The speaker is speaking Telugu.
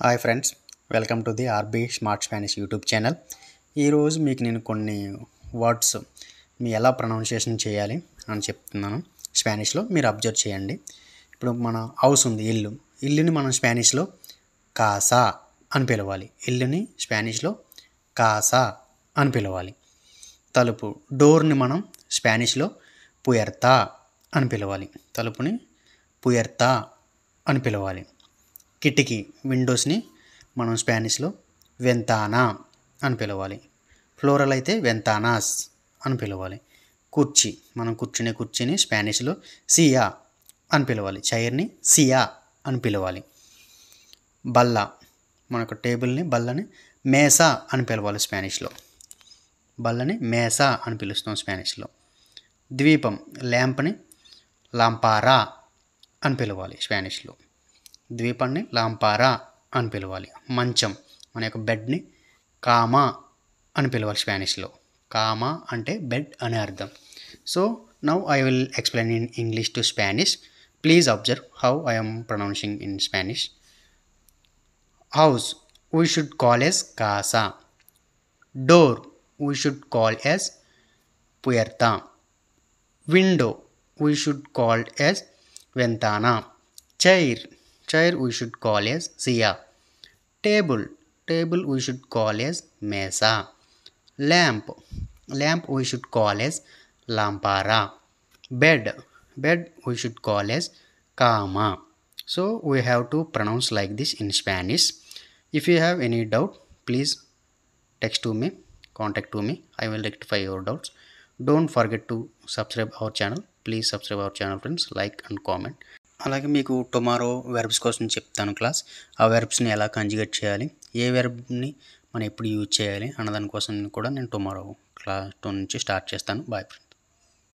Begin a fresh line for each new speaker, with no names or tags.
Hi friends, welcome to the RB smart Spanish YouTube channel. ఈరోజు మీకు నేను కొన్ని వర్డ్స్ మీ ఎలా ప్రొనౌన్సియేషన్ చేయాలి అని చెప్తున్నాను. స్పానిష్లో మీరు అబ్జర్వ్ చేయండి. ఇప్పుడు మన హౌస్ ఉంది, ఇల్లుని మనం స్పానిష్లో కాసా అని పిలవాలి. ఇల్లుని స్పానిష్లో కాసా అని పిలవాలి. తలుపు డోర్ని మనం స్పానిష్లో పుయర్తా అని పిలవాలి. తలుపుని పుయర్తా అని పిలవాలి. కిటికీ విండోస్ని మనం స్పానిష్లో వెంతానా అని పిలవాలి. ఫ్లోరల్ అయితే వెంతానాస్ అని పిలవాలి. కుర్చీ మనం కూర్చునే కుర్చీని స్పానిష్లో సియా అని పిలవాలి. చైర్ని సియా అని పిలవాలి. బల్ల మనకు టేబుల్ని బల్లని మేసా అని పిలవాలి. స్పానిష్లో బల్లని మేసా అని పిలుస్తాం స్పానిష్లో. ద్వీపం ల్యాంప్ని లాంపారా అని పిలవాలి. స్పానిష్లో ద్వీపాన్ని లాంపారా అని పిలవాలి. మంచం మన యొక్క బెడ్ని కామా అని పిలవాలి. స్పానిష్లో కామా అంటే బెడ్ అనే అర్థం. So now I will explain in English to Spanish. Please observe how I am pronouncing in Spanish. House we should call as casa. Door we should call as puerta. Window we should call as ventana. Chair we should call as silla. Table we should call as mesa. Lamp we should call as lampara. Bed we should call as cama. So we have to pronounce like this in Spanish. If you have any doubt, please text to me, contact to me. I will rectify your doubts. Don't forget to subscribe our channel. Please subscribe our channel, friends. Like and comment. అలాగే మీకు టుమారో వెర్బ్స్ కోసం చెప్తాను క్లాస్. ఆ వెర్బ్స్ని ఎలా కంజుగేట్ చేయాలి, ఏ వెర్బ్ని మనం ఎప్పుడు యూజ్ చేయాలి అన్నదాని కోసం కూడా నేను టుమారో క్లాస్ 2 నుంచి స్టార్ట్ చేస్తాను. Bye friends.